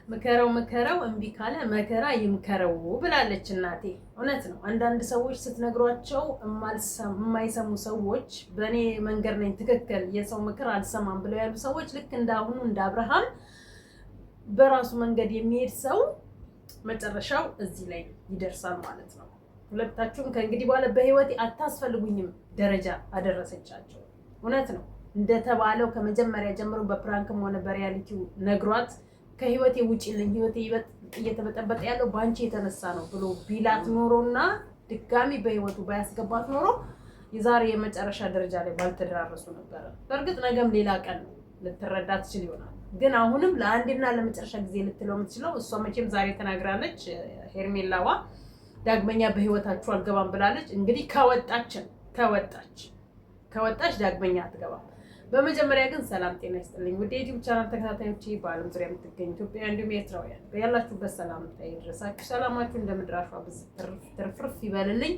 ምከረው እምቢ ካለ መከራ ይምከረው ብላለች እናቴ። እውነት ነው። አንዳንድ ሰዎች ስትነግሯቸው የማይሰሙ ሰዎች በእኔ መንገድ ነኝ ትክክል የሰው ምክር አልሰማም ብለው ያሉ ሰዎች ልክ እንዳሁኑ እንደ አብርሃም በራሱ መንገድ የሚሄድ ሰው መጨረሻው እዚህ ላይ ይደርሳል ማለት ነው። ሁለታችሁም ከእንግዲህ በኋላ በህይወቴ አታስፈልጉኝም ደረጃ አደረሰቻቸው። እውነት ነው እንደተባለው ከመጀመሪያ ጀምሮ በፕራንክም ሆነ በሪያሊቲው ነግሯት ከህይወቴ ውጪልኝ ህይወቴ እየተበጠበጠ ያለው ባንቺ የተነሳ ነው ብሎ ቢላት ኖሮና ድጋሚ በህይወቱ ባያስገባት ኖሮ የዛሬ የመጨረሻ ደረጃ ላይ ባልተደራረሱ ነበር። በእርግጥ ነገም ሌላ ቀን ነው ልትረዳ ትችል ይሆናል። ግን አሁንም ለአንዴና ለመጨረሻ ጊዜ ልትለው የምትችለው እሷ መቼም ዛሬ ተናግራለች። ሄርሜላዋ ዳግመኛ በህይወታችሁ አልገባም ብላለች። እንግዲህ ከወጣች ዳግመኛ አትገባም። በመጀመሪያ ግን ሰላም ጤና ይስጥልኝ ውድ የዩቲዩብ ቻናል ተከታታዮች፣ በዓለም ዙሪያ የምትገኙ ኢትዮጵያውያን እንዲሁም ኤርትራውያን ያላችሁበት ሰላምታ ይድረሳችሁ። ሰላማችሁ እንደምድራሹ ትርፍርፍ ይበልልኝ።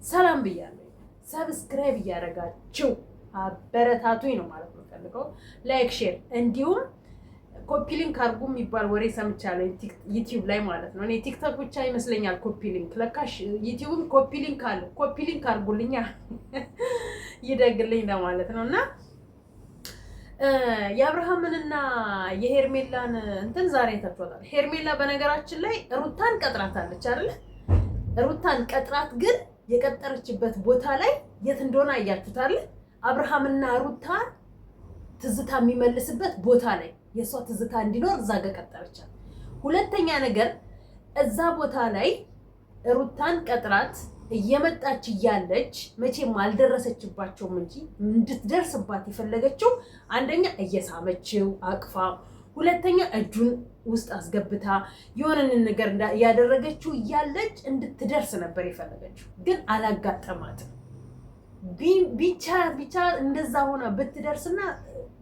ሰላም ብያለሁ። ሰብስክራይብ እያደረጋችሁ አበረታቱኝ ነው ማለት ነው ፈልገው። ላይክ ሼር፣ እንዲሁም ኮፒ ሊንክ አድርጉ የሚባል ወሬ ሰምቻለሁ ዩቲዩብ ላይ ማለት ነው። እኔ ቲክቶክ ብቻ ይመስለኛል ኮፒ ሊንክ፣ ለካሽ ዩቲዩብም ኮፒ ሊንክ አለ። ኮፒ ሊንክ አድርጉልኛ ይደግልኝ ለማለት ነው። እና የአብርሃምንና የሄርሜላን እንትን ዛሬ ተፈቷል። ሄርሜላ በነገራችን ላይ ሩታን ቀጥራታለች አይደል? ሩታን ቀጥራት ግን የቀጠረችበት ቦታ ላይ የት እንደሆነ አያችሁታል? አብርሃምና ሩታ ትዝታ የሚመልስበት ቦታ ላይ የሷ ትዝታ እንዲኖር እዛ ጋር ቀጠረቻት። ሁለተኛ ነገር እዛ ቦታ ላይ ሩታን ቀጥራት እየመጣች እያለች መቼም አልደረሰችባቸውም እንጂ እንድትደርስባት የፈለገችው አንደኛ እየሳመችው አቅፋ፣ ሁለተኛ እጁን ውስጥ አስገብታ የሆነን ነገር ያደረገችው እያለች እንድትደርስ ነበር የፈለገችው። ግን አላጋጠማትም። ቢቻ እንደዛ ሆና ብትደርስና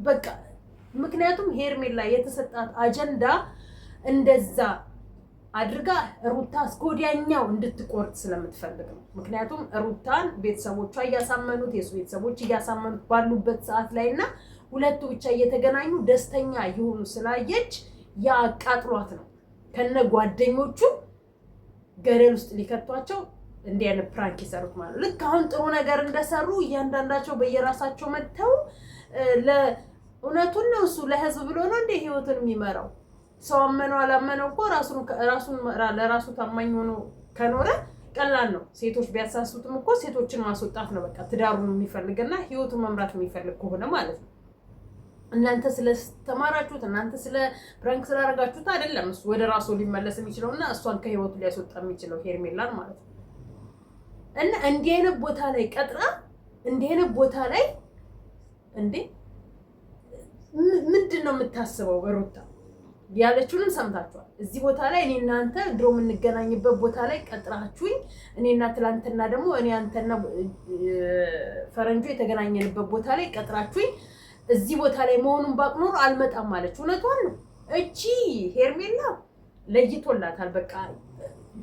በቃ ምክንያቱም ሄርሜላ የተሰጣት አጀንዳ እንደዛ አድርጋ ሩታ እስከ ወዲያኛው እንድትቆርጥ ስለምትፈልግ ነው። ምክንያቱም ሩታን ቤተሰቦቿ እያሳመኑት የሱ ቤተሰቦች እያሳመኑት ባሉበት ሰዓት ላይ እና ሁለቱ ብቻ እየተገናኙ ደስተኛ ይሆኑ ስላየች ያቃጥሏት ነው ከነ ጓደኞቹ ገደል ውስጥ ሊከቷቸው እንዲህ አይነት ፕራንክ ይሰሩት ማለት። ልክ አሁን ጥሩ ነገር እንደሰሩ እያንዳንዳቸው በየራሳቸው መጥተው ለእውነቱን ነው እሱ ለህዝብ ብሎ ነው እንደ ህይወትን የሚመራው። ሰው አመነው አላመነው እኮ ራሱን ለራሱ ታማኝ ሆኖ ከኖረ ቀላል ነው። ሴቶች ቢያሳሱትም እኮ ሴቶችን ማስወጣት ነው በቃ ትዳሩን የሚፈልግና ህይወቱን መምራት የሚፈልግ ከሆነ ማለት ነው። እናንተ ስለተማራችሁት እናንተ ስለ ፕራንክ ስላደረጋችሁት አይደለም እሱ ወደ ራሱ ሊመለስ የሚችለውና እሷን ከህይወቱ ሊያስወጣ የሚችለው ሄርሜላን ማለት ነው። እና እንዲህ አይነት ቦታ ላይ ቀጥራ እንዲህ አይነት ቦታ ላይ እንዴ ምንድነው የምታስበው? ሩታ ያለችውንም ሰምታችኋል። እዚህ ቦታ ላይ እኔ እናንተ ድሮ የምንገናኝበት ቦታ ላይ ቀጥራችሁኝ እኔና ትላንትና ደግሞ እኔ አንተና ፈረንጆ የተገናኘንበት ቦታ ላይ ቀጥራችሁኝ እዚህ ቦታ ላይ መሆኑን ባቅኖር አልመጣም ማለች። እውነቷን ነው። እቺ ሄርሜላ ለይቶላታል። በቃ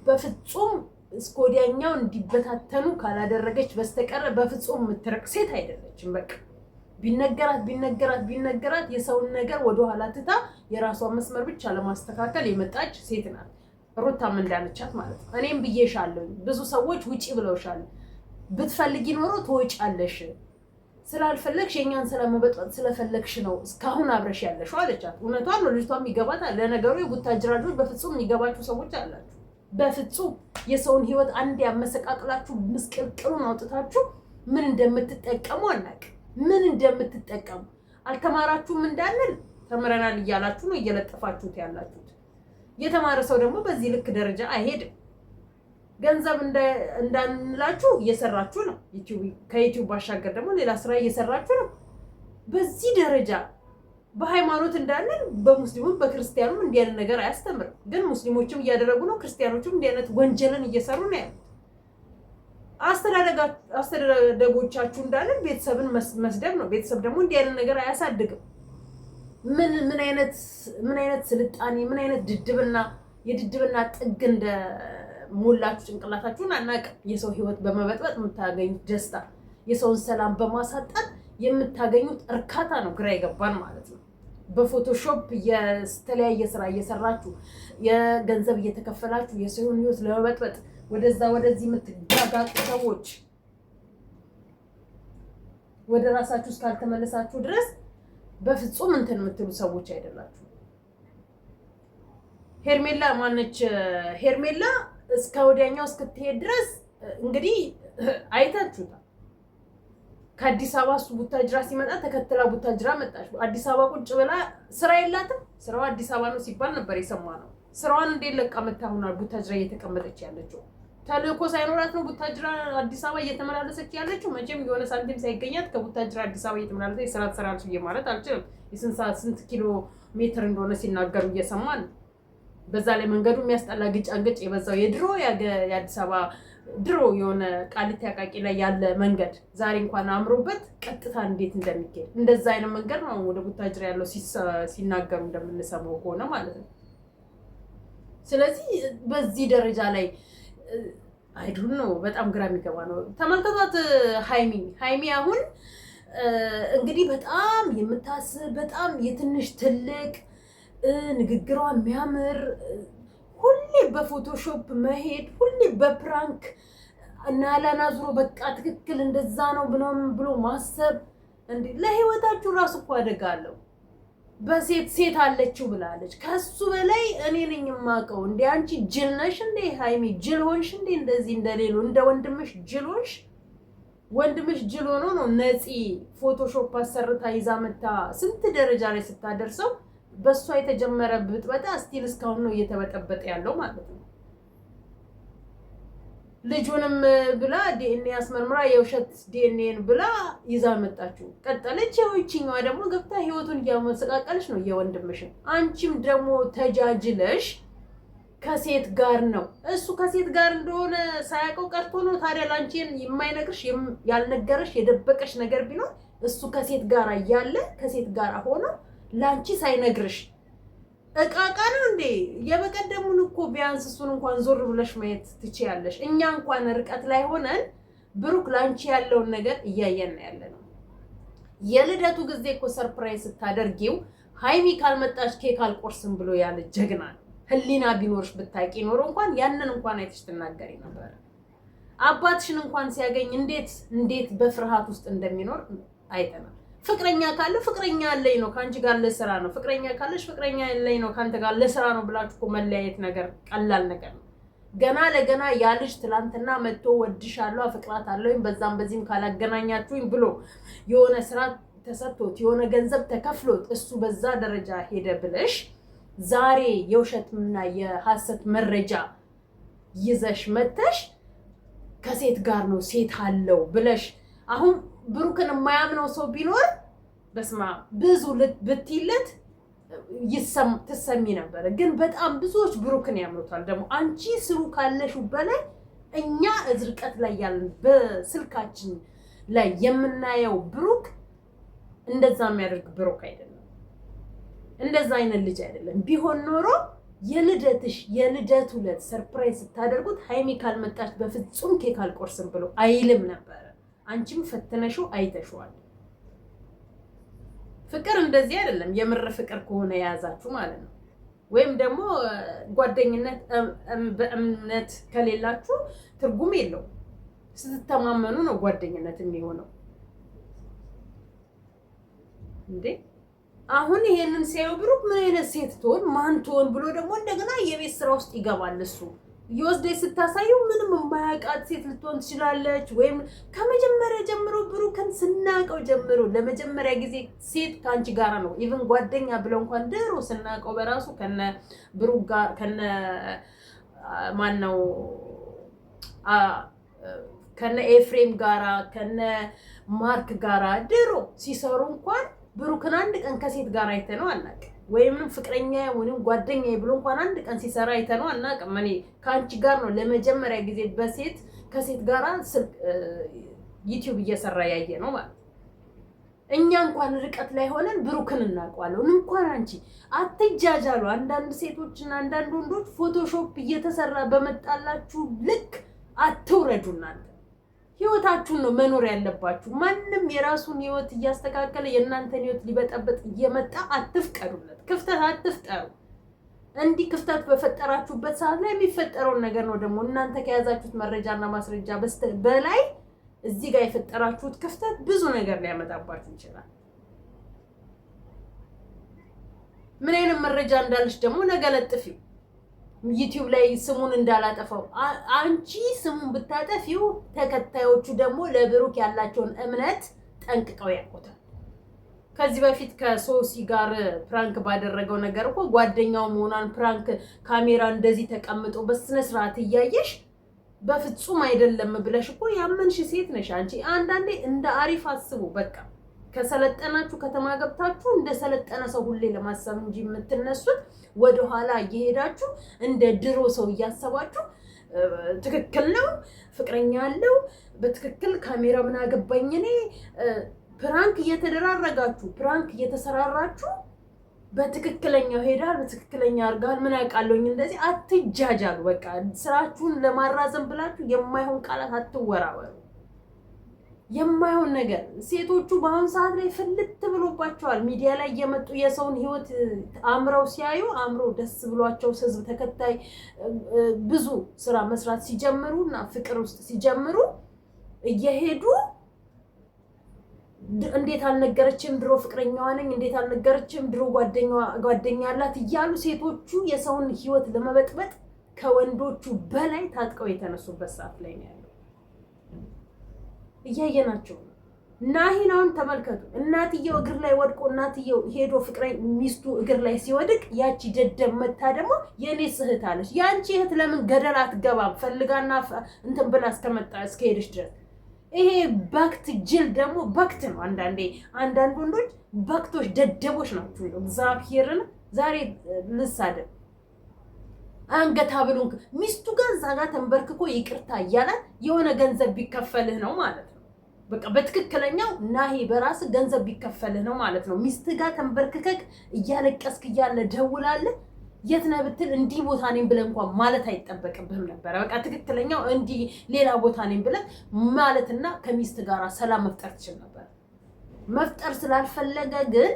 በፍጹም እስከ ወዲያኛው እንዲበታተኑ ካላደረገች በስተቀር በፍጹም የምትረቅ ሴት አይደለችም። በቃ ቢነገራት የሰውን ነገር ወደኋላ ትታ የራሷን መስመር ብቻ ለማስተካከል የመጣች ሴት ናት። ሩታም እንዳለቻት ማለት ነው። እኔም ብዬሻለሁ፣ ብዙ ሰዎች ውጪ ብለውሻል። ብትፈልጊ ኖሮ ትወጫለሽ፣ ስላልፈለግሽ የኛን ስለመበጥበጥ ስለፈለግሽ ነው እስካሁን አብረሽ ያለሽው አለቻት። እውነቷን ነው። ልጅቷም ይገባታል። ለነገሩ የቡታጅራጆች በፍጹም የሚገባችሁ ሰዎች አላችሁ። በፍጹም የሰውን ህይወት አንድ ያመሰቃቅላችሁ ምስቅልቅሉን አውጥታችሁ ምን እንደምትጠቀሙ አናውቅም። ምን እንደምትጠቀሙ አልተማራችሁም እንዳንል ተምረናል እያላችሁ ነው እየለጠፋችሁት ያላችሁት። የተማረ ሰው ደግሞ በዚህ ልክ ደረጃ አይሄድም። ገንዘብ እንዳንላችሁ እየሰራችሁ ነው። ከዩቲዩብ ባሻገር ደግሞ ሌላ ስራ እየሰራችሁ ነው። በዚህ ደረጃ በሃይማኖት እንዳንል በሙስሊሙም በክርስቲያኑም እንዲህ አይነት ነገር አያስተምርም። ግን ሙስሊሞችም እያደረጉ ነው፣ ክርስቲያኖችም እንዲህ አይነት ወንጀልን እየሰሩ ነው ያሉት። አስተዳደጎቻችሁ እንዳለን ቤተሰብን መስደብ ነው። ቤተሰብ ደግሞ እንዲህ አይነት ነገር አያሳድግም። ምን አይነት ስልጣኔ ምን አይነት የድድብና ጥግ እንደሞላችሁ ጭንቅላታችሁን አናውቅም። የሰው ህይወት በመበጥበጥ የምታገኙት ደስታ፣ የሰውን ሰላም በማሳጣት የምታገኙት እርካታ ነው ግራ ይገባን ማለት ነው። በፎቶሾፕ የተለያየ ስራ እየሰራችሁ የገንዘብ እየተከፈላችሁ የሰውን ህይወት ለመበጥበጥ ወደዛ ወደዚህ የምትጋጋጡ ሰዎች ወደ ራሳችሁ እስካልተመለሳችሁ ድረስ በፍጹም እንትን የምትሉ ሰዎች አይደላችሁ። ሄርሜላ ማነች? ሄርሜላ እስከ ወዲያኛው እስክትሄድ ድረስ እንግዲህ አይታችሁታል። ከአዲስ አበባ እሱ ቡታጅራ ሲመጣ ተከትላ ቡታጅራ መጣች። አዲስ አበባ ቁጭ ብላ ስራ የላትም። ስራዋ አዲስ አበባ ነው ሲባል ነበር የሰማነው። ስራዋን እንዴት ለቃ መታሁናል ቡታጅራ እየተቀመጠች ያለችው? ተልእኮ ሳይኖራት ነው ቡታጅራ አዲስ አበባ እየተመላለሰች ያለችው? መቼም የሆነ ሳንቲም ሳይገኛት ከቡታጅራ አዲስ አበባ እየተመላለሰች ስራ ትሰራለች ብዬ ማለት አልችልም። ስንት ኪሎ ሜትር እንደሆነ ሲናገሩ እየሰማን፣ በዛ ላይ መንገዱ የሚያስጠላ ግጫንግጭ የበዛው የድሮ የአዲስ አበባ ድሮ የሆነ ቃሊቲ አቃቂ ላይ ያለ መንገድ ዛሬ እንኳን አምሮበት ቀጥታ እንዴት እንደሚገኝ እንደዛ አይነት መንገድ ነው ወደ ቡታጅራ ያለው ሲናገሩ እንደምንሰማው ከሆነ ማለት ነው። ስለዚህ በዚህ ደረጃ ላይ አይዱን ነው በጣም ግራ የሚገባ ነው። ተመልከቷት ሃይሚ አሁን እንግዲህ በጣም የምታስብ በጣም የትንሽ ትልቅ ንግግሯ የሚያምር ሁሌ በፎቶሾፕ መሄድ ሁሌ በፕራንክ እና ላናዝሮ በቃ ትክክል እንደዛ ነው ብሎ ማሰብ እንዴ! ለህይወታችሁ ራሱ እኮ አደጋ አለው። ሴት አለችው ብላለች። ከሱ በላይ እኔ ነኝ የማውቀው። እንዴ አንቺ ጅል ነሽ እንዴ ሃይሚ? ጅል ሆንሽ እንዴ? እንደዚህ እንደሌሎ እንደ ወንድምሽ ጅል ሆንሽ? ወንድምሽ ጅል ሆኖ ነው ነፂ ፎቶሾፕ አሰርታ ይዛ መታ ስንት ደረጃ ላይ ስታደርሰው በሷ የተጀመረ ብጥበጣ ስቲል እስካሁን ነው እየተበጠበጠ ያለው ማለት ነው። ልጁንም ብላ ዲኤንኤ አስመርምራ የውሸት ዲኤንኤን ብላ ይዛ መጣችሁ። ቀጠለች። ይቺኛዋ ደግሞ ገብታ ህይወቱን እያመሰቃቀለች ነው የወንድምሽን። አንቺም ደግሞ ተጃጅለሽ ከሴት ጋር ነው። እሱ ከሴት ጋር እንደሆነ ሳያውቀው ቀርቶ ነው ታዲያ ላንቺን የማይነግርሽ ያልነገረሽ የደበቀሽ ነገር ቢኖር እሱ ከሴት ጋር እያለ ከሴት ጋር ሆኖ ላንቺ ሳይነግርሽ እቃቃ ነው እንዴ? የበቀደሙን እኮ ቢያንስ እሱን እንኳን ዞር ብለሽ ማየት ትችያለሽ። እኛ እንኳን ርቀት ላይ ሆነን ብሩክ ላንቺ ያለውን ነገር እያየን ያለ ነው። የልደቱ ጊዜ እኮ ሰርፕራይዝ ስታደርጊው ሃይሚ ካልመጣች ኬክ አልቆርስም ብሎ ያለ ጀግና ነው። ህሊና ቢኖርሽ ብታቂ ኖሮ እንኳን ያንን እንኳን አይተሽ ትናገሪ ነበር። አባትሽን እንኳን ሲያገኝ እንዴት በፍርሃት ውስጥ እንደሚኖር አይተናል። ፍቅረኛ ካለ ፍቅረኛ ያለኝ ነው ካንቺ ጋር ለስራ ነው፣ ፍቅረኛ ካለሽ ፍቅረኛ ያለኝ ነው ካንተ ጋር ለስራ ነው ብላችሁ እኮ መለያየት ነገር ቀላል ነገር ነው። ገና ለገና ያ ልጅ ትላንትና መጥቶ ወድሻለሁ አፍቅራታለሁ በዛም በዚህም ካላገናኛችሁኝ ብሎ የሆነ ስራ ተሰጥቶት የሆነ ገንዘብ ተከፍሎት እሱ በዛ ደረጃ ሄደ ብለሽ ዛሬ የውሸትና የሐሰት መረጃ ይዘሽ መተሽ ከሴት ጋር ነው ሴት አለው ብለሽ አሁን ብሩክን የማያምነው ሰው ቢኖር በስማ ብዙ ብትይለት ትሰሚ ነበር። ግን በጣም ብዙዎች ብሩክን ያምኑታል። ደግሞ አንቺ ስሩ ካለሽ በላይ እኛ እዝርቀት ላይ ያለን በስልካችን ላይ የምናየው ብሩክ እንደዛ የሚያደርግ ብሩክ አይደለም። እንደዛ አይነት ልጅ አይደለም። ቢሆን ኖሮ የልደቱ ዕለት ሰርፕራይዝ ስታደርጉት ሃይሚ ካልመጣች በፍጹም ኬክ አልቆርስም ብሎ አይልም ነበር። አንቺም ፈተነሽው አይተሽዋል። ፍቅር እንደዚህ አይደለም። የምር ፍቅር ከሆነ የያዛችሁ ማለት ነው። ወይም ደግሞ ጓደኝነት በእምነት ከሌላችሁ ትርጉም የለውም። ስትተማመኑ ነው ጓደኝነት የሚሆነው እንዴ። አሁን ይሄንን ሲያዩ ብሩክ ምን አይነት ሴት ትሆን ማን ትሆን ብሎ ደግሞ እንደገና የቤት ስራ ውስጥ ይገባል እሱ ይወስደኝ ስታሳየው ምንም የማያውቃት ሴት ልትሆን ትችላለች። ወይም ከመጀመሪያ ጀምሮ ብሩክን ስናቀው ጀምሮ ለመጀመሪያ ጊዜ ሴት ካንቺ ጋራ ነው ኢቭን ጓደኛ ብለው እንኳን ድሮ ስናቀው በራሱ ከነ ብሩክ ጋር ከነ ማን ነው ከነ ኤፍሬም ጋራ ከነ ማርክ ጋራ ድሮ ሲሰሩ እንኳን ብሩክን አንድ ቀን ከሴት ጋር አይተነው አናውቅም። ወይም ፍቅረኛ ወይም ጓደኛ ብሎ እንኳን አንድ ቀን ሲሰራ አይተነው አናውቅም። እኔ ካንቺ ጋር ነው ለመጀመሪያ ጊዜ ከሴት ጋር ዩቲዩብ እየሰራ ያየ ነው ማለት። እኛ እንኳን ርቀት ላይ ሆነን ብሩክን እናውቀዋለን። እንኳን አንቺ አትጃጃሉ። አንዳንድ ሴቶችና አንዳንድ ወንዶች ፎቶሾፕ እየተሰራ በመጣላችሁ ልክ አትውረዱ እናንተ። ህይወታችሁን ነው መኖር ያለባችሁ። ማንም የራሱን ህይወት እያስተካከለ የእናንተን ህይወት ሊበጠበጥ እየመጣ አትፍቀዱለት፣ ክፍተት አትፍጠሩ። እንዲህ ክፍተት በፈጠራችሁበት ሰዓት ላይ የሚፈጠረውን ነገር ነው ደግሞ እናንተ ከያዛችሁት መረጃና ማስረጃ በላይ እዚህ ጋር የፈጠራችሁት ክፍተት ብዙ ነገር ሊያመጣባችሁ ይችላል። ምን አይነት መረጃ እንዳለሽ ደግሞ ነገ ለጥፊው ዩቲዩብ ላይ ስሙን እንዳላጠፋው። አንቺ ስሙን ብታጠፊው ተከታዮቹ ደግሞ ለብሩክ ያላቸውን እምነት ጠንቅቀው ያውቁታል። ከዚህ በፊት ከሶሲ ጋር ፕራንክ ባደረገው ነገር እኮ ጓደኛው መሆኗን ፕራንክ ካሜራ እንደዚህ ተቀምጦ በስነ ስርዓት እያየሽ በፍጹም አይደለም ብለሽ እኮ ያመንሽ ሴት ነሽ አንቺ። አንዳንዴ እንደ አሪፍ አስቡ። በቃ ከሰለጠናችሁ ከተማ ገብታችሁ እንደ ሰለጠነ ሰው ሁሌ ለማሰብ እንጂ የምትነሱት ወደኋላ እየሄዳችሁ እንደ ድሮ ሰው እያሰባችሁ ትክክል ነው ፍቅረኛ አለው በትክክል ካሜራ ምን አገባኝ እኔ ፕራንክ እየተደራረጋችሁ ፕራንክ እየተሰራራችሁ በትክክለኛው ሄዳል በትክክለኛ አርጋል ምን አውቃለሁኝ እንደዚህ አትጃጃሉ። በቃ ስራችሁን ለማራዘም ብላችሁ የማይሆን ቃላት አትወራወሩ። የማይሆን ነገር ሴቶቹ በአሁን ሰዓት ላይ ፍልት ብሎባቸዋል። ሚዲያ ላይ እየመጡ የሰውን ህይወት አምረው ሲያዩ አምረው ደስ ብሏቸው ህዝብ ተከታይ ብዙ ስራ መስራት ሲጀምሩ እና ፍቅር ውስጥ ሲጀምሩ እየሄዱ እንዴት አልነገረችም ድሮ ፍቅረኛዋ ነኝ እንዴት አልነገረችም ድሮ ጓደኛ አላት እያሉ ሴቶቹ የሰውን ህይወት ለመበጥበጥ ከወንዶቹ በላይ ታጥቀው የተነሱበት ሰዓት ላይ ነው ያለው። እያየናቸው ናሂን አሁን ተመልከቱ። እናትየው እግር ላይ ወድቆ እናትየው ሄዶ ፍቅረኛ ሚስቱ እግር ላይ ሲወድቅ ያቺ ደደብ መታ ደግሞ የኔ እህት አለች። ያንቺ እህት ለምን ገደል አትገባም ፈልጋና እንትን ብላ እስከሄደች ድረስ? ይሄ በክት ጅል ደግሞ በክት ነው። አንዳንድ ወንዶች በክቶች ደደቦች ናቸው። እግዚአብሔርን ዛሬ ልሳደብ አንገታ ብሉን ሚስቱ ጋር እዛ ጋር ተንበርክኮ ይቅርታ እያላት የሆነ ገንዘብ ቢከፈልህ ነው ማለት ነው። በቃ በትክክለኛው ናሂ በራስ ገንዘብ ቢከፈልህ ነው ማለት ነው። ሚስት ጋር ተንበርክከክ እያለቀስክ እያለ ደውላለህ የት ነህ ብትል እንዲህ ቦታ ነኝ ብለህ እንኳን ማለት አይጠበቅብህም ነበር። በቃ ትክክለኛው እንዲህ ሌላ ቦታ ነኝ ብለህ ማለትና ከሚስት ጋር ሰላም መፍጠር ትችል ነበር። መፍጠር ስላልፈለገ ግን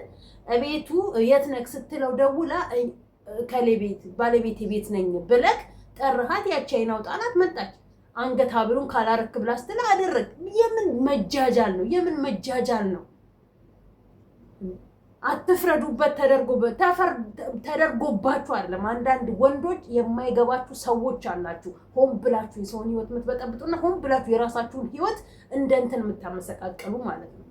እቤቱ የት ነህ ስትለው ደውላ ከሌቤት ባለቤቴ ቤት ነኝ ብለህ ጠርሃት ያቺ አይናውጣናት መጣች። አንገት ሀብሉን ካላረክ ብላ ስትል አደረግ። የምን መጃጃል ነው? የምን መጃጃል ነው? አትፍረዱበት። ተደርጎባችሁ አይደለም። አንዳንድ ወንዶች የማይገባችሁ ሰዎች አላችሁ። ሆን ብላችሁ የሰውን ህይወት የምትበጠብጡና ሆን ብላችሁ የራሳችሁን ህይወት እንደንትን የምታመሰቃቀሉ ማለት ነው።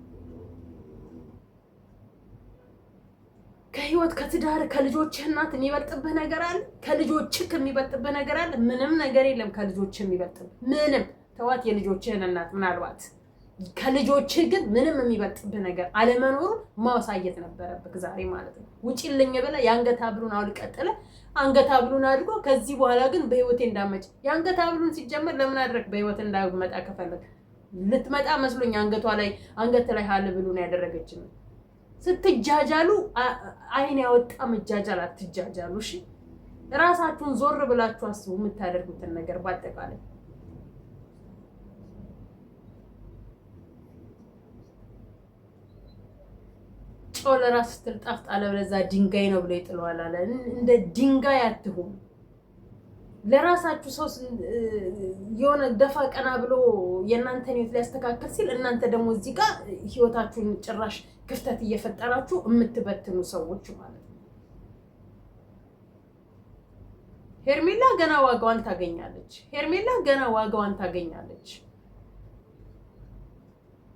ከህይወት ከትዳር ከልጆችህ እናት የሚበልጥብህ ነገር አለ? ከልጆችህ የሚበልጥብህ ነገር አለ? ምንም ነገር የለም ከልጆችህ የሚበልጥብህ ምንም። ተዋት የልጆችህን እናት ምናልባት ከልጆችህ ግን ምንም የሚበልጥብህ ነገር አለመኖሩ ማሳየት ነበረብህ ዛሬ ማለት ነው። ውጪልኝ ብለህ የአንገት ሀብሉን አውልቀጥለ አንገት ሀብሉን አድርጎ ከዚህ በኋላ ግን በህይወቴ እንዳመጭ የአንገት ሀብሉን ሲጀመር ለምን አድረግ በህይወት እንዳመጣ ከፈለግ ልትመጣ መስሎኝ አንገት ላይ ሀብሉን ያደረገችኝ ስትጃጃሉ አይን ያወጣ መጃጃል አትጃጃሉ። እሺ ራሳችሁን ዞር ብላችሁ አስቡ የምታደርጉትን ነገር ባጠቃላይ። ጨው ለራስ ስትልጣፍ ጣለብለዛ ድንጋይ ነው ብሎ ይጥለዋል አለ። እንደ ድንጋይ አትሁኑ። ለራሳችሁ ሰው የሆነ ደፋ ቀና ብሎ የእናንተን ህይወት ሊያስተካክል ሲል እናንተ ደግሞ እዚህ ጋር ህይወታችሁን ጭራሽ ክፍተት እየፈጠራችሁ የምትበትኑ ሰዎች ማለት ነው። ሄርሜላ ገና ዋጋዋን ታገኛለች።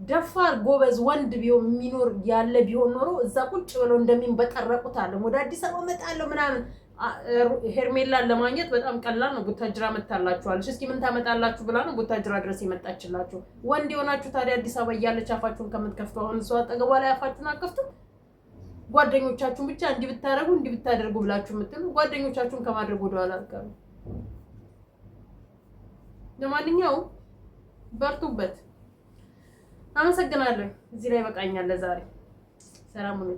ደፋር ጎበዝ ወንድ ቢሆን ቢሆን ኖሮ እዛ ቁጭ ብለው እንደሚንበጠረቁት አለ ወደ አዲስ አበባ መጣለው ምናምን። ሄርሜላን ለማግኘት በጣም ቀላል ነው። ቡታጅራ መጣላችኋለች። እስኪ ምን ታመጣላችሁ ብላ ነው ቡታጅራ ድረስ የመጣችላችሁ። ወንድ የሆናችሁ ታዲያ አዲስ አበባ እያለች አፋችሁን ከምትከፍቱ አሁን እሷ አጠገቧ ላይ አፋችሁን አከፍቱ። ጓደኞቻችሁን ብቻ እንዲህ ብታደርጉ ብላችሁ የምትሉ ጓደኞቻችሁን ከማድረግ ወደኋላ አትቀሩ። ለማንኛውም በርቱበት። አመሰግናለሁ። እዚህ ላይ በቃኛል ለዛሬ። ሰላም ሁኑ።